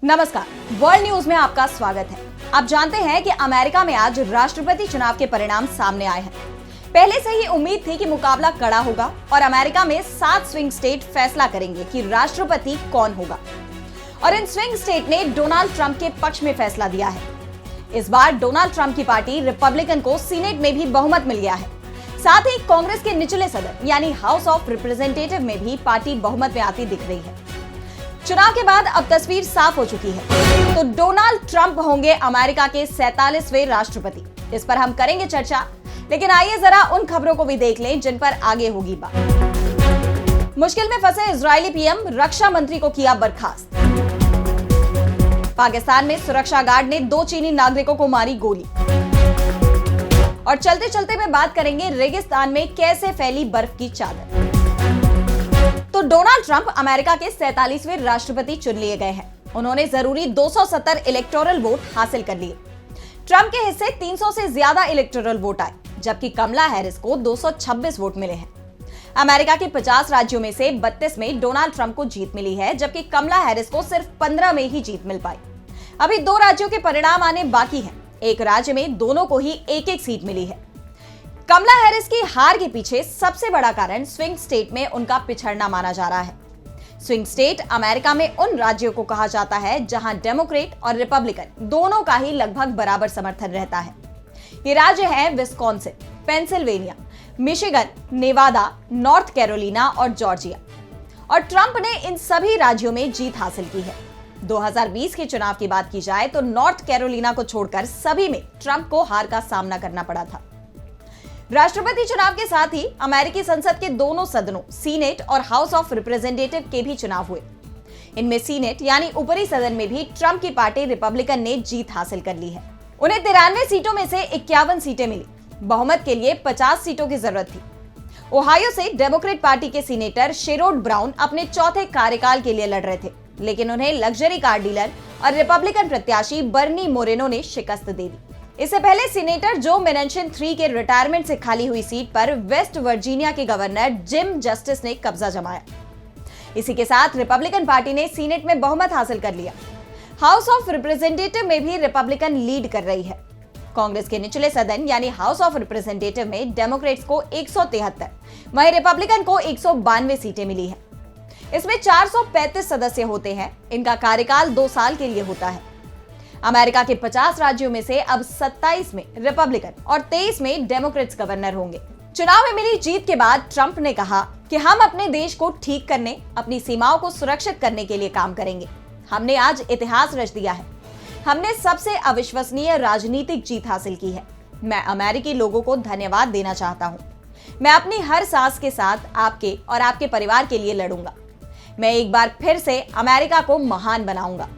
नमस्कार, world news में आपका स्वागत है। आप जानते हैं कि अमेरिका में आज राष्ट्रपति चुनाव के परिणाम सामने आए हैं। पहले से ही उम्मीद थी कि मुकाबला कड़ा होगा और अमेरिका में 7 स्विंग स्टेट फैसला करेंगे कि राष्ट्रपति कौन होगा। और इन स्विंग स्टेट ने डोनाल्ड ट्रंप के पक्ष में फैसला दिया है। इस बार डोनाल्ड ट्रंप की पार्टी रिपब्लिकन को सीनेट में भी बहुमत मिल गया है। साथ ही कांग्रेस के निचले सदन यानी हाउस ऑफ रिप्रेजेंटेटिव में भी पार्टी बहुमत में आती दिख रही है। चुनाव के बाद अब तस्वीर साफ हो चुकी है। तो डोनाल्ड ट्रंप होंगे अमेरिका के 47वें राष्ट्रपति। इस पर हम करेंगे चर्चा, लेकिन आइए जरा उन खबरों को भी देख लें जिन पर आगे होगी बात। मुश्किल में फंसे इजरायली पीएम, रक्षा मंत्री को किया बर्खास्त। पाकिस्तान में सुरक्षा गार्ड ने 2 चीनी नागरिकों को मारी गोली। और चलते चलते में बात करेंगे रेगिस्तान में कैसे फैली बर्फ की चादर। तो डोनाल्ड ट्रंप अमेरिका के 47वें राष्ट्रपति चुन लिए गए हैं। उन्होंने जरूरी 270 इलेक्टोरल वोट हासिल कर लिए। ट्रंप के हिस्से 300 से ज्यादा इलेक्टोरल वोट आए, जबकि कमला हैरिस को 226 वोट मिले हैं। अमेरिका के 50 राज्यों में से 32 में डोनाल्ड ट्रंप को जीत मिली है, जबकि कमला हैरिस को सिर्फ 15 में ही जीत मिल पाई। अभी 2 राज्यों के परिणाम आने बाकी हैं। एक राज्य में दोनों को ही एक-एक सीट मिली है। कमला हैरिस की हार के पीछे सबसे बड़ा कारण स्विंग स्टेट में उनका पिछड़ना माना जा रहा है। स्विंग स्टेट अमेरिका में उन राज्यों को कहा जाता है जहां डेमोक्रेट और रिपब्लिकन दोनों का ही लगभग बराबर समर्थन रहता है। ये राज्य हैं Wisconsin, Pennsylvania, Michigan, Nevada, North Carolina और जॉर्जिया। और ट्रंप ने इन सभी राज्यों में जीत हासिल की है। 2020 के चुनाव की बात की जाए तो नॉर्थ कैरोलिना को छोड़कर सभी में ट्रंप को हार का सामना करना पड़ा था। राष्ट्रपति चुनाव के साथ ही अमेरिकी संसद के दोनों सदनों, सीनेट और हाउस ऑफ रिप्रेजेंटेटिव के भी चुनाव हुए। इनमें सीनेट यानी ऊपरी सदन में भी ट्रंप की पार्टी रिपब्लिकन ने जीत हासिल कर ली है। उन्हें 93 सीटों में से 51 सीटें मिली। बहुमत के लिए 50 सीटों की जरूरत थी। ओहायो से डेमोक्रेट पार्टी के सीनेटर शेरोड ब्राउन अपने चौथे कार्यकाल के लिए लड़ रहे थे, लेकिन उन्हें लग्जरी कार डीलर और रिपब्लिकन प्रत्याशी बर्नी मोरेनो ने शिकस्त दे दी। इससे पहले सीनेटर जो मेनशन 3 के रिटायरमेंट से खाली हुई सीट पर वेस्ट वर्जीनिया के गवर्नर जिम जस्टिस ने कब्जा जमाया। इसी के साथ रिपब्लिकन पार्टी ने सीनेट में बहुमत हासिल कर लिया। हाउस ऑफ रिप्रेजेंटेटिव में भी रिपब्लिकन लीड कर रही है। कांग्रेस के निचले सदन यानी हाउस ऑफ रिप्रेजेंटेटिव में डेमोक्रेट्स को 173, वहीं रिपब्लिकन को 192 सीटें मिली है। इसमें 435 सदस्य होते हैं। इनका कार्यकाल 2 साल के लिए होता है। अमेरिका के 50 राज्यों में से अब 27 में रिपब्लिकन और 23 में डेमोक्रेट्स गवर्नर होंगे। चुनाव में मिली जीत के बाद ट्रंप ने कहा कि हम अपने देश को ठीक करने, अपनी सीमाओं को सुरक्षित करने के लिए काम करेंगे। हमने आज इतिहास रच दिया है। हमने सबसे अविश्वसनीय राजनीतिक जीत हासिल की है। मैं अमेरिकी लोगों को धन्यवाद देना चाहता हूँ। मैं अपनी हर सांस के साथ आपके और आपके परिवार के लिए लड़ूंगा। मैं एक बार फिर से अमेरिका को महान बनाऊंगा।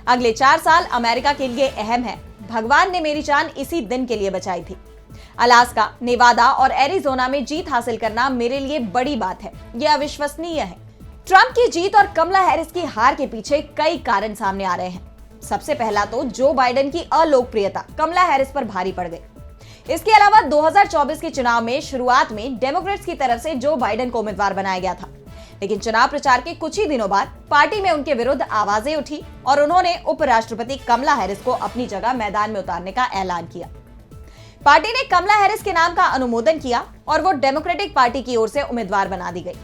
अगले 4 साल अमेरिका के लिए अहम है। भगवान ने मेरी जान इसी दिन के लिए बचाई थी। अलास्का, नेवादा और एरिजोना में जीत हासिल करना मेरे लिए बड़ी बात है। यह अविश्वसनीय है। ट्रंप की जीत और कमला हैरिस की हार के पीछे कई कारण सामने आ रहे हैं। सबसे पहला तो जो बाइडेन की अलोकप्रियता कमला हैरिस पर भारी पड़ गई। इसके अलावा 2024 के चुनाव में शुरुआत में डेमोक्रेट्स की तरफ से जो बाइडेन को उम्मीदवार बनाया गया था, लेकिन चुनाव प्रचार के कुछ ही दिनों बाद पार्टी में उनके विरुद्ध आवाजें उठी और उन्होंने उपराष्ट्रपति कमला हैरिस को अपनी जगह मैदान में उतारने का ऐलान किया। पार्टी ने कमला हैरिस के नाम का अनुमोदन किया और वो डेमोक्रेटिक पार्टी की ओर से उम्मीदवार बना दी गई।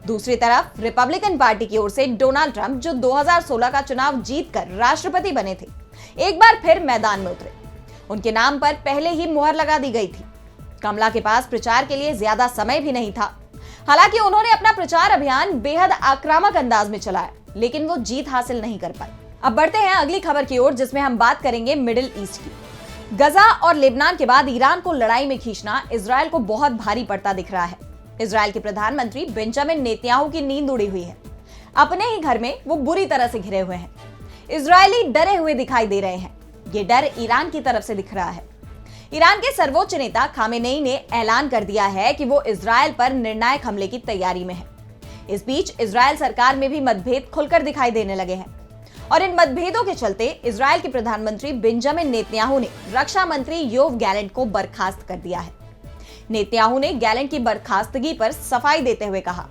दूसरी तरफ रिपब्लिकन पार्टी की ओर से डोनाल्ड ट्रंप, जो 2016 का चुनाव जीतकर राष्ट्रपति बने थे, एक बार फिर मैदान में उतरे। उनके नाम पर पहले ही मुहर लगा दी गई थी। कमला के पास प्रचार के लिए ज्यादा समय भी नहीं था। हालांकि उन्होंने अपना प्रचार अभियान बेहद आक्रामक अंदाज में चलाया, लेकिन वो जीत हासिल नहीं कर पाए। अब बढ़ते हैं अगली खबर की ओर, जिसमें हम बात करेंगे मिडिल ईस्ट की। गजा और लेबनान के बाद ईरान को लड़ाई में खींचना इजरायल को बहुत भारी पड़ता दिख रहा है। इजरायल के प्रधानमंत्री बेंजामिन नेतन्याहू की नींद उड़ी हुई है। अपने ही घर में वो बुरी तरह से घिरे हुए हैं। इजरायली डरे हुए दिखाई दे रहे हैं। ये डर ईरान की तरफ से दिख रहा है। ईरान के सर्वोच्च नेता खामेनेई ने ऐलान कर दिया है कि वो इजरायल पर निर्णायक हमले की तैयारी में है। इस बीच इजरायल सरकार में भी मतभेद खुलकर दिखाई देने लगे हैं और इन मतभेदों के चलते इजरायल के प्रधानमंत्री बेंजामिन नेतन्याहू ने रक्षा मंत्री योव गैलेंट को बर्खास्त कर दिया है। नेतन्याहू ने गैलेंट की बर्खास्तगी पर सफाई देते हुए कहा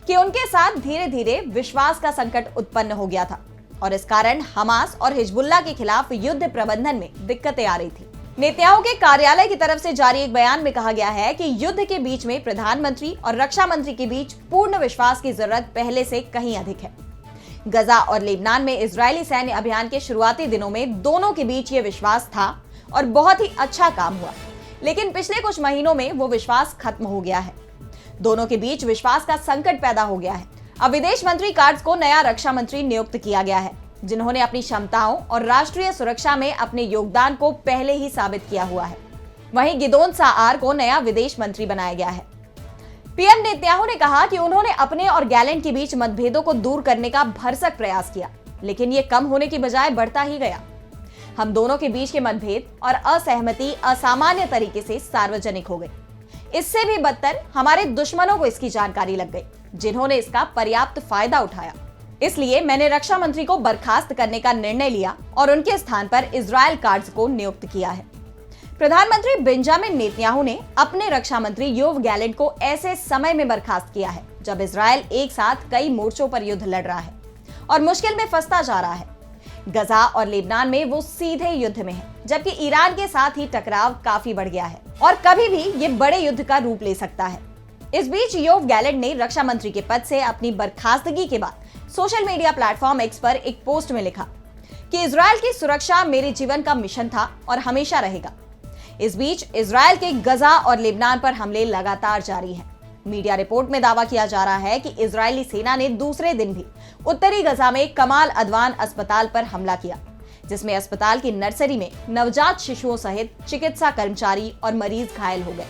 कि उनके साथ धीरे धीरे विश्वास का संकट उत्पन्न हो गया था। और इस कारण हमास और हिजबुल्लाह के खिलाफ युद्ध प्रबंधन में दिक्कतें आ रही थी। नेतन्याहू के कार्यालय की तरफ से जारी एक बयान में कहा गया है कि युद्ध के बीच में प्रधानमंत्री और रक्षा मंत्री के बीच पूर्ण विश्वास की जरूरत पहले से कहीं अधिक है। गजा और लेबनान में इजरायली सैन्य अभियान के शुरुआती दिनों में दोनों के बीच ये विश्वास था और बहुत ही अच्छा काम हुआ, लेकिन पिछले कुछ महीनों में वो विश्वास खत्म हो गया है। दोनों के बीच विश्वास का संकट पैदा हो गया है। अब विदेश मंत्री कार्ड्स को नया रक्षा मंत्री नियुक्त किया गया है, जिन्होंने अपनी क्षमताओं और राष्ट्रीय सुरक्षा में अपने योगदान को पहले ही साबित किया हुआ है। वहीं गिदोन साआर को नया विदेश मंत्री बनाया गया है। पीएम नेतन्याहू ने कहा कि उन्होंने अपने और गैलेंट के बीच मतभेदों को दूर करने का भरसक प्रयास किया, लेकिन ये कम होने की बजाय बढ़ता ही गया। हम दोनों के बीच के मतभेद और असहमति असामान्य तरीके से सार्वजनिक हो गई। इससे भी बदतर हमारे दुश्मनों को इसकी जानकारी लग गई, जिन्होंने इसका पर्याप्त फायदा उठाया। इसलिए मैंने रक्षा मंत्री को बर्खास्त करने का निर्णय लिया और उनके स्थान पर इजराइल कार्ड्स को नियुक्त किया है। प्रधानमंत्री बेंजामिन नेतन्याहू ने अपने रक्षा मंत्री योव गैलेंट को ऐसे समय में बर्खास्त किया है जब इजराइल एक साथ कई मोर्चों पर युद्ध लड़ रहा है और मुश्किल में फंसता जा रहा है। गजा और लेबनान में वो सीधे युद्ध में है, जबकि ईरान के साथ ही टकराव काफी बढ़ गया है और कभी भी ये बड़े युद्ध का रूप ले सकता है। इस बीच योव गैलेंट ने रक्षा मंत्री के पद से अपनी बर्खास्तगी के बाद सोशल मीडिया प्लेटफॉर्म एक्स पर एक पोस्ट में लिखा कि इजराइल की सुरक्षा मेरे जीवन का मिशन था और हमेशा रहेगा। इस बीच इजराइल के गजा और लेबनान पर हमले लगातार जारी हैं। मीडिया रिपोर्ट में दावा किया जा रहा है कि इजरायली सेना ने दूसरे दिन भी उत्तरी गजा में कमाल अदवान अस्पताल पर हमला किया, जिसमें अस्पताल की नर्सरी में नवजात शिशुओं सहित चिकित्सा कर्मचारी और मरीज घायल हो गए।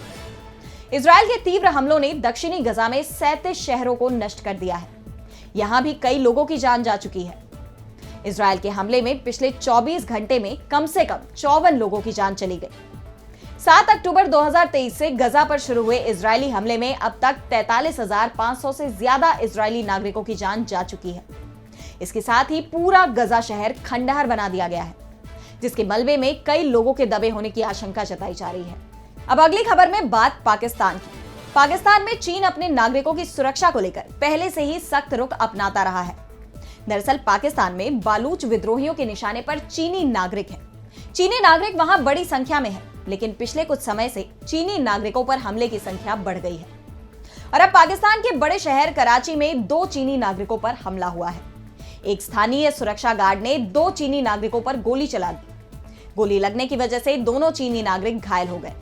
इजराइल के तीव्र हमलों ने दक्षिणी गजा में 37 शहरों को नष्ट कर दिया है। यहां भी कई लोगों की जान जा चुकी है। इजराइल के हमले में पिछले 24 घंटे में कम से कम 54 लोगों की जान चली गई। 7 अक्टूबर 2023 से गजा पर शुरू हुए इजरायली हमले में अब तक 43,500 से ज्यादा इजरायली नागरिकों की जान जा चुकी है। इसके साथ ही पूरा गजा शहर खंडहर बना दिया गया है, जिसके मलबे में कई लोगों के दबे होने की आशंका जताई जा रही है। अब अगली खबर में बात पाकिस्तान की। पाकिस्तान में चीन अपने नागरिकों की सुरक्षा को लेकर पहले से ही सख्त रुख अपनाता रहा है। दरअसल पाकिस्तान में बालूच विद्रोहियों के निशाने पर चीनी नागरिक हैं। चीनी नागरिक वहां बड़ी संख्या में है, लेकिन पिछले कुछ समय से चीनी नागरिकों पर हमले की संख्या बढ़ गई है और अब पाकिस्तान के बड़े शहर कराची में 2 चीनी नागरिकों पर हमला हुआ है। एक स्थानीय सुरक्षा गार्ड ने 2 चीनी नागरिकों पर गोली चला दी। गोली लगने की वजह से दोनों चीनी नागरिक घायल हो गए।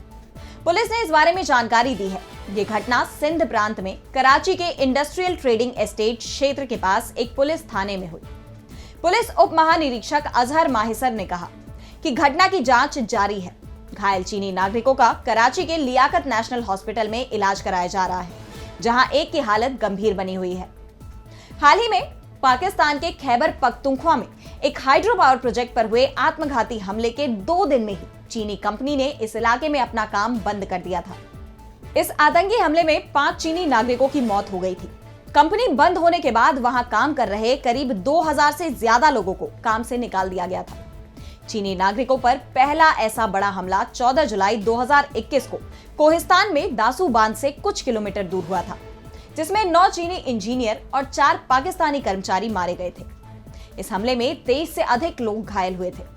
पुलिस ने इस बारे में जानकारी दी है। ये घटना सिंध प्रांत में कराची के इंडस्ट्रियल ट्रेडिंग एस्टेट क्षेत्र के पास एक पुलिस थाने में हुई। पुलिस उप महानिरीक्षक अजहर माहिसर ने कहा कि घटना की जांच जारी है। घायल चीनी नागरिकों का कराची के लियाकत नेशनल हॉस्पिटल में इलाज कराया जा रहा है, जहां एक की हालत गंभीर बनी हुई है। हाल ही में पाकिस्तान के खैबर पख्तूनख्वा में एक हाइड्रो पावर प्रोजेक्ट पर हुए आत्मघाती हमले के 2 दिन में ही चीनी कंपनी ने इस इलाके में अपना काम बंद कर दिया था। इस आतंकी हमले में 5 चीनी नागरिकों की मौत हो गई थी। कंपनी बंद होने के बाद वहां काम कर रहे करीब 2000 से ज्यादा लोगों को काम से निकाल दिया गया था। चीनी नागरिकों पर पहला ऐसा बड़ा हमला 14 जुलाई 2021 को कोहिस्तान में दासू बांध से कुछ किलोमीटर दूर हुआ था, जिसमें 9 चीनी इंजीनियर और 4 पाकिस्तानी कर्मचारी मारे गए थे। इस हमले में 23 से अधिक लोग घायल हुए थे।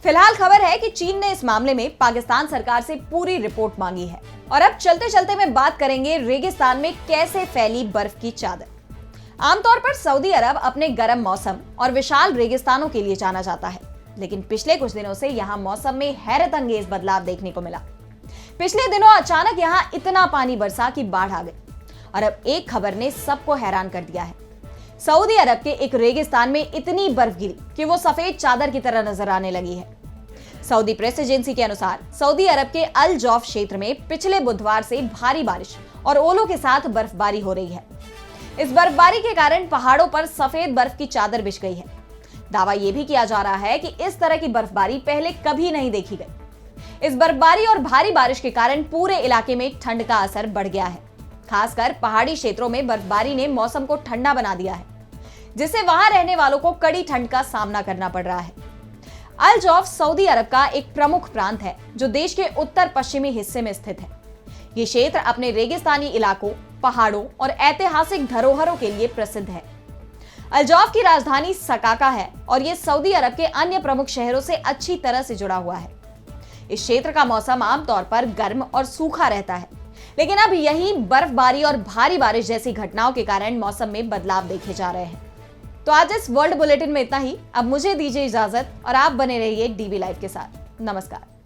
फिलहाल खबर है कि चीन ने इस मामले में पाकिस्तान सरकार से पूरी रिपोर्ट मांगी है। और अब चलते चलते में बात करेंगे रेगिस्तान में कैसे फैली बर्फ की चादर। आमतौर पर सऊदी अरब अपने गर्म मौसम और विशाल रेगिस्तानों के लिए जाना जाता है, लेकिन पिछले कुछ दिनों से यहाँ मौसम में हैरत अंगेज बदलाव देखने को मिला। पिछले दिनों अचानक यहाँ इतना पानी बरसा कि बाढ़ आ गई और अब एक खबर ने सबको हैरान कर दिया है। सऊदी अरब के एक रेगिस्तान में इतनी बर्फ गिरी कि वो सफेद चादर की तरह नजर आने लगी है। सऊदी प्रेस एजेंसी के अनुसार सऊदी अरब के अल जौफ क्षेत्र में पिछले बुधवार से भारी बारिश और ओलों के साथ बर्फबारी हो रही है। इस बर्फबारी के कारण पहाड़ों पर सफेद बर्फ की चादर बिछ गई है। दावा यह भी किया जा रहा है कि इस तरह की बर्फबारी पहले कभी नहीं देखी गई। इस बर्फबारी और भारी बारिश के कारण पूरे इलाके में ठंड का असर बढ़ गया है। खासकर पहाड़ी क्षेत्रों में बर्फबारी ने मौसम को ठंडा बना दिया है, जिससे वहां रहने वालों को कड़ी ठंड का सामना करना पड़ रहा है। अल जौफ सऊदी अरब का एक प्रमुख प्रांत है जो देश के उत्तर पश्चिमी हिस्से में स्थित है। ये क्षेत्र अपने रेगिस्तानी इलाकों, पहाड़ों और ऐतिहासिक धरोहरों के लिए प्रसिद्ध है। अल्जौफ की राजधानी सकाका है और यह सऊदी अरब के अन्य प्रमुख शहरों से अच्छी तरह से जुड़ा हुआ है। इस क्षेत्र का मौसम आमतौर पर गर्म और सूखा रहता है, लेकिन अब यही बर्फबारी और भारी बारिश जैसी घटनाओं के कारण मौसम में बदलाव देखे जा रहे हैं। तो आज इस वर्ल्ड बुलेटिन में इतना ही। अब मुझे दीजिए इजाजत और आप बने रहिए डीबी लाइव के साथ। नमस्कार।